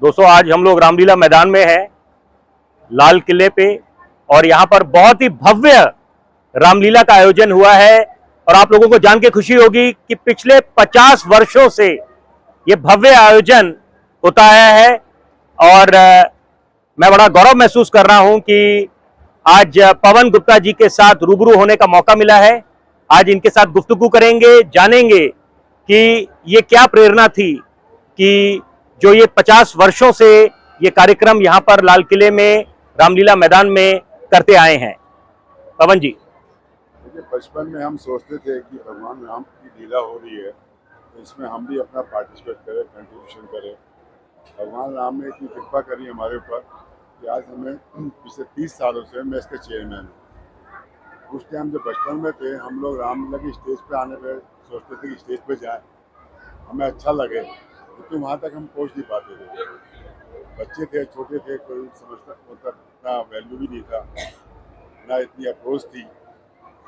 दोस्तों आज हम लोग रामलीला मैदान में हैं, लाल किले पे, और यहाँ पर बहुत ही भव्य रामलीला का आयोजन हुआ है। और आप लोगों को जान के खुशी होगी कि पिछले 50 वर्षों से ये भव्य आयोजन होता आया है। और मैं बड़ा गौरव महसूस कर रहा हूं कि आज पवन गुप्ता जी के साथ रूबरू होने का मौका मिला है। आज इनके साथ गुफ्तगू करेंगे, जानेंगे कि ये क्या प्रेरणा थी कि जो ये 50 वर्षों से ये कार्यक्रम यहाँ पर लाल किले में रामलीला मैदान में करते आए हैं। पवन जी, देखिए, बचपन में हम सोचते थे कि भगवान राम की लीला हो रही है तो इसमें हम भी अपना पार्टिसिपेट करें, कंट्रीब्यूशन करें। भगवान राम ने इतनी कृपा करी हमारे ऊपर कि आज हमें पिछले 30 सालों से मैं इसके चेयरमैन हूँ। उस टाइम जब बचपन में थे हम लोग रामलीला की स्टेज पे आने पे सोचते थे कि स्टेज पे जाएं, हमें अच्छा लगे, क्योंकि वहाँ तक हम पहुँच नहीं पाते थे। बच्चे थे, छोटे थे, कोई समझता मतलब इतना वैल्यू भी नहीं था, ना इतनी अप्रोच थी।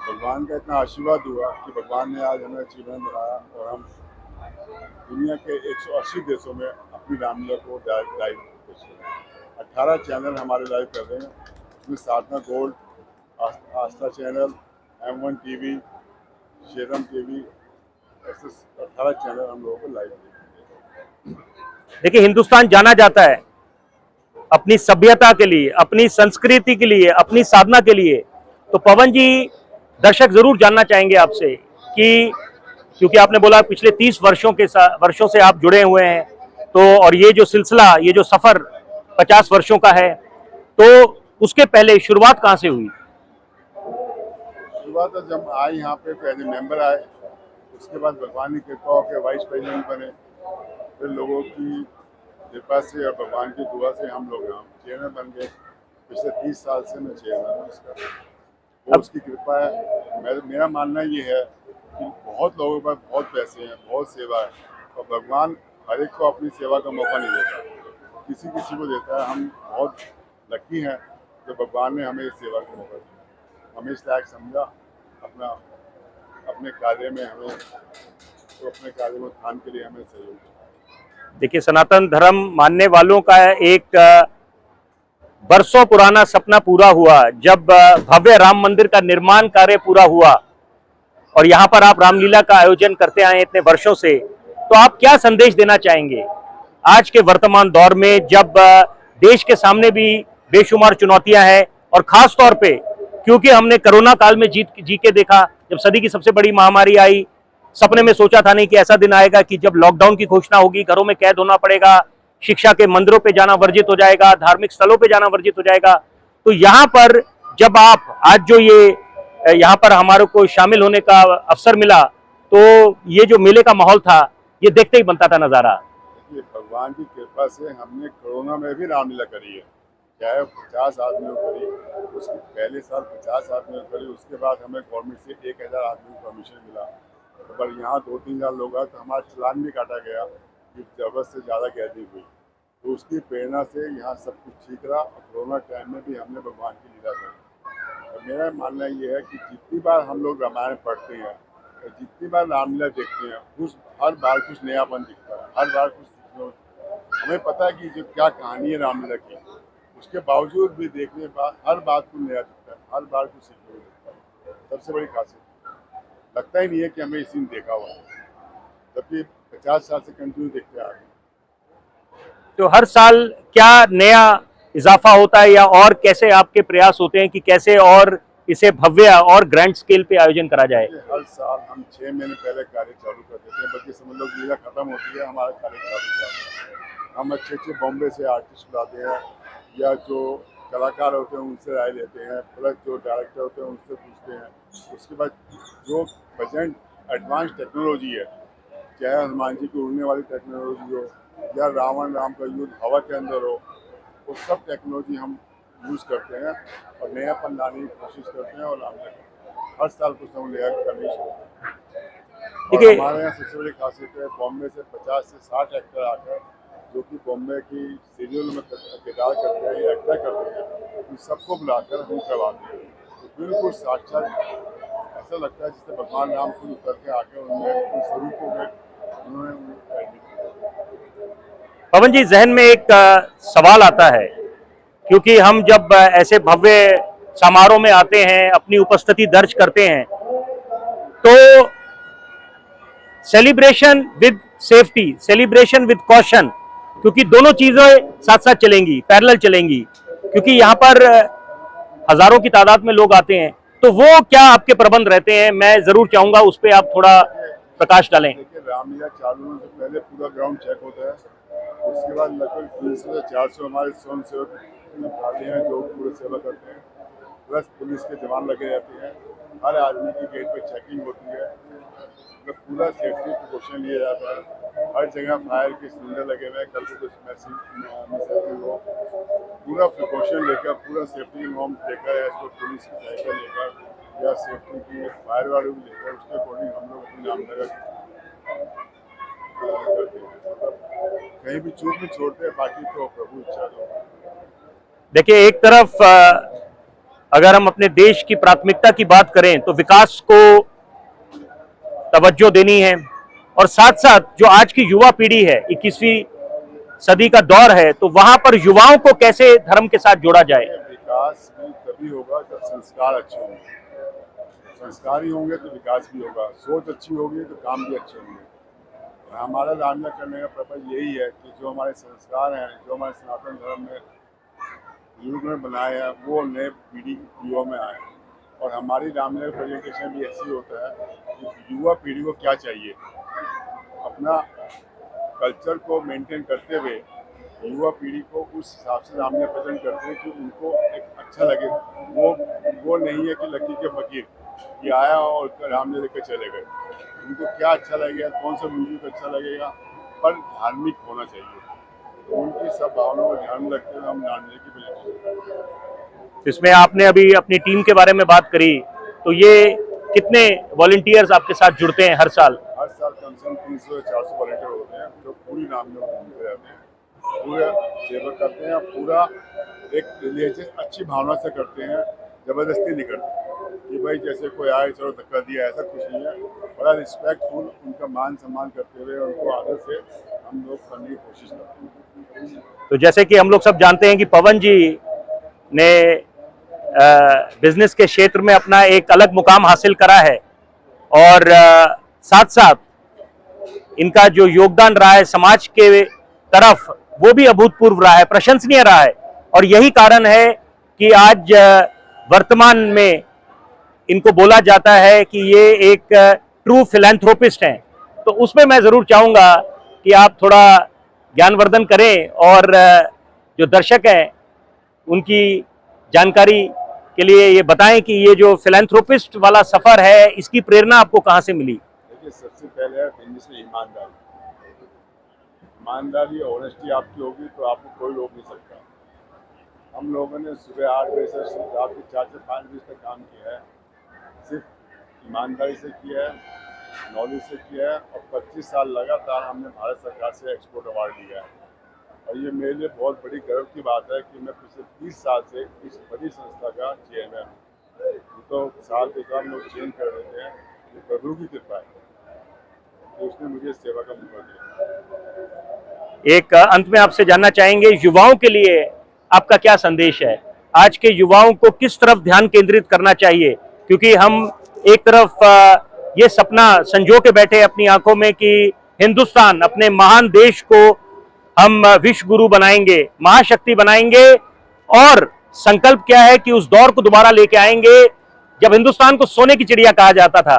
भगवान का इतना आशीर्वाद हुआ कि भगवान ने आज हमें अचीवमेंट बनाया और हम दुनिया के 180 देशों में अपनी रामलीला को लाइव पेश कर रहे हैं। 18 चैनल हमारे लाइव कर रहे हैं, उसमें साधना गोल्ड, आस्था चैनल, M1 टीवी, शेरम टीवी, ऐसे 18 चैनल हम लोगों को लाइव देते हैं। देखिए, हिंदुस्तान जाना जाता है अपनी सभ्यता के लिए, अपनी संस्कृति के लिए, अपनी साधना के लिए। तो पवन जी, दर्शक जरूर जानना चाहेंगे आपसे कि क्योंकि आपने बोला पिछले 30 वर्षों से आप जुड़े हुए हैं, तो और ये जो सिलसिला, ये जो सफर 50 वर्षों का है, तो उसके पहले शुरुआत कहाँ से हुई? शुरुआत तो जब आए यहाँ पे एज ए मेंबर आए, उसके बाद भगवान की कृपा होकर वाइस प्रेसिडेंट बने, फिर लोगों की कृपा से और भगवान की दुआ से हम लोग यहाँ चेयरमैन बन गए। पिछले 30 साल से मैं चेयरमैन हूँ इसका, वो उसकी कृपा है। मेरा मानना ये है कि बहुत लोगों के पास बहुत पैसे हैं, बहुत सेवा है, और भगवान हर एक को अपनी सेवा का मौका नहीं देता, किसी किसी को देता है। हम बहुत लकी हैं कि भगवान ने हमें इस सेवा का मौका दिया, हमें इस लायक समझा, अपने कार्य में हमें, तो अपने कार्य में उत्थान के लिए हमें सहयोग किया। देखिए, सनातन धर्म मानने वालों का एक बरसों पुराना सपना पूरा हुआ जब भव्य राम मंदिर का निर्माण कार्य पूरा हुआ, और यहाँ पर आप रामलीला का आयोजन करते आए इतने वर्षों से। तो आप क्या संदेश देना चाहेंगे आज के वर्तमान दौर में, जब देश के सामने भी बेशुमार चुनौतियां हैं, और खास तौर पे क्योंकि हमने कोरोना काल में जी के देखा, जब सदी की सबसे बड़ी महामारी आई, सपने में सोचा था नहीं कि ऐसा दिन आएगा कि जब लॉकडाउन की घोषणा होगी, घरों में कैद होना पड़ेगा, शिक्षा के मंदिरों पे जाना वर्जित हो जाएगा, धार्मिक स्थलों पे जाना वर्जित हो जाएगा। तो यहाँ पर जब आप आज जो ये यहाँ पर हमारे को शामिल होने का अवसर मिला, तो ये जो मेले का माहौल था, ये देखते ही बनता था नजारा। देखिए, भगवान की कृपा से हमने कोरोना में भी रामलीला करी है, चाहे 50 आदमियों करी, उसके पहले साल 50 आदमियों करी, उसके बाद हमें गवर्नमेंट से 1000 आदमी को परमिशन मिला। तो पर यहाँ 2-3 हज़ार लोग आए तो हमारा चलान भी काटा गया कि ज़रूरत से ज़्यादा गैदरिंग हुई। तो उसकी प्रेरणा से यहाँ सब कुछ ठीक रहा, और कोरोना टाइम में भी हमने भगवान की लीला करी। और मेरा मानना ये है कि जितनी बार हम लोग रामायण पढ़ते हैं और जितनी बार रामलीला देखते हैं, हर बार कुछ नयापन दिखता है, हर बार कुछ सीखने को। हमें पता है कि जो क्या कहानी है रामलीला की, उसके बावजूद भी देखने के बाद हर बात को नया दिखता है, हर बार कुछ सीखने को दिखता है। सबसे बड़ी खासियत लगता ही नहीं है कि हमें इसी ने देखा हुआ है, जबकि 50 साल से कंटिन्यू देखते आ रहे हैं। तो हर साल क्या नया इजाफा होता है, या और कैसे आपके प्रयास होते हैं कि कैसे और इसे भव्य और ग्रैंड स्केल पे आयोजन करा जाए? हर साल हम 6 महीने पहले कार्य चालू कर देते हैं, बल्कि समझ लो लीला खत्म होती है, हमारा कार्य चालू जाता है। हम अच्छे अच्छे बॉम्बे से आर्टिस्ट बुलाते हैं, या जो कलाकार होते हैं उनसे राय लेते हैं, प्लस जो डायरेक्टर होते हैं उनसे पूछते हैं। उसके बाद जो प्रेजेंट एडवांस टेक्नोलॉजी है, चाहे हनुमान जी की उड़ने वाली टेक्नोलॉजी हो, या रावण राम का युद्ध हवा के अंदर हो, वो सब टेक्नोलॉजी हम यूज़ करते हैं और नयापन लाने की कोशिश करते हैं, और हर साल कुछ हम नया करने की कोशिश करते हैं। और हमारे यहाँ सबसे बड़ी खासियत है, बॉम्बे से 50 से 60 एक्टर आकर, जो कि बॉम्बे की सीरियल में किरदार करते हैं या एक्टर करते हैं, उन सबको बुलाकर हम करवाते हैं। तो बिल्कुल साक्षात ऐसा लगता है जैसे भगवान राम खुद उतर के आके उनमें उन स्वरूपों में उन्होंने पवन जी, जहन में एक सवाल आता है, क्योंकि हम जब ऐसे भव्य समारोह में आते हैं, अपनी उपस्थिति दर्ज करते हैं, तो celebration with safety, celebration with caution, क्योंकि दोनों चीजें साथ साथ चलेंगी, पैरेलल चलेंगी, क्योंकि यहाँ पर हजारों की तादाद में लोग आते हैं। तो वो क्या आपके प्रबंध रहते हैं, मैं जरूर चाहूंगा उस पर आप थोड़ा प्रकाश डालें। देखिए, रामलीला चालू होने से पहले पूरा ग्राउंड चेक होता है। उसके बाद लगभग 300 से 400 हमारे स्वयं सेवक निकाले हैं जो पूरे सेवा करते हैं, प्लस पुलिस के जवान लगे रहते हैं। हर आदमी की गेट पे चेकिंग होती है, मतलब पूरा सेफ्टी प्रिकॉशन लिया जाता है। हर जगह फायर के सिलेंडर लगे हुए हैं, कल को कुछ मैसेज हो, पूरा प्रिकॉशन लेकर, पूरा सेफ्टी नॉर्म लेकर, इसको पुलिस की साइकिल लेकर या सेफ्टी की फायर वालों को लेकर, उसके अकॉर्डिंग हम लोग अपनी रामनगर करते हैं। मतलब कहीं भी चूक भी छोड़ते हैं, बाकी तो प्रभु इच्छा दो। देखिए, एक तरफ अगर हम अपने देश की प्राथमिकता की बात करें तो विकास को तवज्जो देनी है, और साथ साथ जो आज की युवा पीढ़ी है, 21वीं सदी का दौर है, तो वहां पर युवाओं को कैसे धर्म के साथ जोड़ा जाए। विकास भी तभी होगा जब संस्कार अच्छे होंगे, संस्कार ही होंगे तो विकास भी होगा। सोच अच्छी होगी तो काम भी अच्छे होंगे। हमारा रामलीला करने का पर्पज यही है कि जो हमारे संस्कार हैं, जो हमारे सनातन धर्म में बुजुर्ग ने बनाए हैं, वो नए पीढ़ी युवा में आए। और हमारी रामलीला प्रेजेंटेशन भी ऐसी होता है कि युवा पीढ़ी को क्या चाहिए, अपना कल्चर को मेंटेन करते हुए युवा पीढ़ी को उस हिसाब से रामलीला प्रेजेंट करते हैं कि उनको एक अच्छा लगे। वो नहीं है कि लड़की के फकीर ये आया और रामलीला लेकर चले गए। उनको क्या अच्छा लगेगा, कौन सा म्यूजिक अच्छा लगेगा, पर धार्मिक होना चाहिए। तो उनकी सब भावनाओं को ध्यान में रखते हुए हम रामलीला की प्रेजेंटेशन करते हैं। इसमें आपने अभी अपनी टीम के बारे में बात करी, तो ये कितने वॉलंटियर्स आपके साथ जुड़ते हैं हर साल? हर साल कम से कम 300 से 400 वॉलंटियर होते हैं जो पूरी रामलीला घूमते रहते हैं, पूरा सेवा करते हैं, पूरा एक रिलीजियस अच्छी भावना से करते हैं, जबरदस्ती नहीं करते कि भाई जैसे कोई आए चलो धक्का दिया, ऐसा कुछ नहीं है। बड़ा रिस्पेक्टफुल, उनका मान सम्मान करते हुए उनको आदर से हम लोग करने की कोशिश करते हैं। तो जैसे कि हम लोग सब जानते हैं कि पवन जी ने बिजनेस के क्षेत्र में अपना एक अलग मुकाम हासिल करा है, और साथ साथ इनका जो योगदान रहा है समाज के तरफ, वो भी अभूतपूर्व रहा है, प्रशंसनीय रहा है। और यही कारण है कि आज वर्तमान में इनको बोला जाता है कि ये एक ट्रू फिलैंथ्रोपिस्ट हैं। तो उसमें मैं जरूर चाहूंगा कि आप थोड़ा ज्ञानवर्धन करें और जो दर्शक हैं उनकी जानकारी के लिए ये बताएं कि ये जो फिलैंथ्रोपिस्ट वाला सफर है, इसकी प्रेरणा आपको कहां से मिली। देखिए, सबसे पहले है बिजनेस में ईमानदारी। ईमानदारी और ऑनेस्टी आपकी होगी तो आपको कोई रोक नहीं सकता। हम लोगों ने सुबह 8 बजे से रात के 4 से 5 बजे तक काम किया है, सिर्फ ईमानदारी से किया है, नॉलेज से किया है। और 25 साल लगातार हमने भारत सरकार से एक्सपोर्ट अवार्ड लिया है। और ये मेरे लिए बहुत बड़ी गर्व की बात है कि मैं पिछले 30 साल से इस बड़ी संस्था का चेयरमैन हूँ। तो साल के साल लोग चेंज कर देते हैं, ये प्रभु की कृपा है कि उसने मुझे सेवा का मौका दिया। एक अंत में आपसे जानना चाहेंगे, युवाओं के लिए आपका क्या संदेश है? आज के युवाओं को किस तरफ ध्यान केंद्रित करना चाहिए? क्योंकि हम एक तरफ ये सपना संजो के बैठे अपनी आंखों में कि हिंदुस्तान, अपने महान देश को हम विश्व गुरु बनाएंगे, महाशक्ति बनाएंगे, और संकल्प क्या है कि उस दौर को दोबारा लेके आएंगे जब हिंदुस्तान को सोने की चिड़िया कहा जाता था।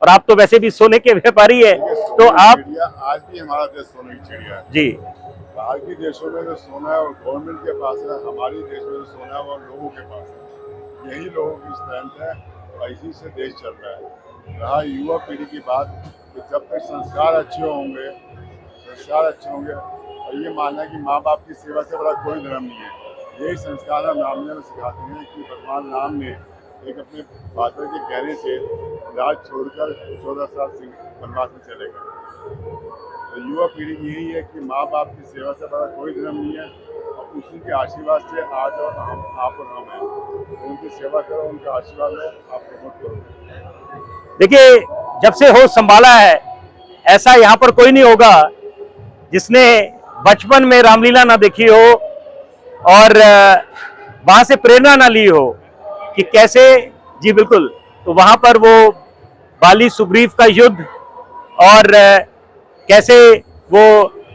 और आप तो वैसे भी सोने के व्यापारी है, तो आप आज भी हमारा देश सोने की चिड़िया है जी। बाहर के देशों में तो सोना है और गवर्नमेंट के पास है, हमारे देश में तो सोना है और लोगों के पास है। यही लोगों की स्ट्रेंथ है और इसी से देश चल रहा है। रहा युवा पीढ़ी की बात, कि जब तक संस्कार अच्छे होंगे और ये मानना कि माँ बाप की सेवा से बड़ा कोई धर्म नहीं है। यही संस्कार हम रामलीला में सिखाते हैं कि भगवान राम ने एक अपने फादर के कहने से राज छोड़कर 14 साल से वनवास में चले गए। तो युवा पीढ़ी यही है कि माँ बाप की सेवा से बड़ा कोई धर्म नहीं है, और उसी के आशीर्वाद से आज और आप और हम हैं। तो उनकी सेवा करो, उनका आशीर्वाद है, आप प्रमोट करो। देखिए, जब से होश संभाला है, ऐसा यहाँ पर कोई नहीं होगा जिसने बचपन में रामलीला ना देखी हो और वहां से प्रेरणा ना ली हो कि कैसे, जी बिल्कुल, तो वहां पर वो बाली सुग्रीव का युद्ध और कैसे वो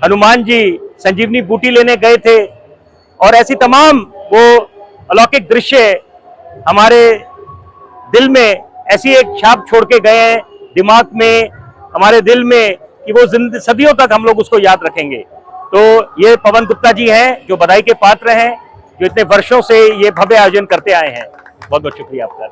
हनुमान जी संजीवनी बूटी लेने गए थे और ऐसी तमाम वो अलौकिक दृश्य हमारे दिल में ऐसी एक छाप छोड़ के गए हैं, दिमाग में, हमारे दिल में, कि वो सदियों तक हम लोग उसको याद रखेंगे। तो ये पवन गुप्ता जी हैं जो बधाई के पात्र हैं, जो इतने वर्षों से ये भव्य आयोजन करते आए हैं। बहुत बहुत शुक्रिया आपका।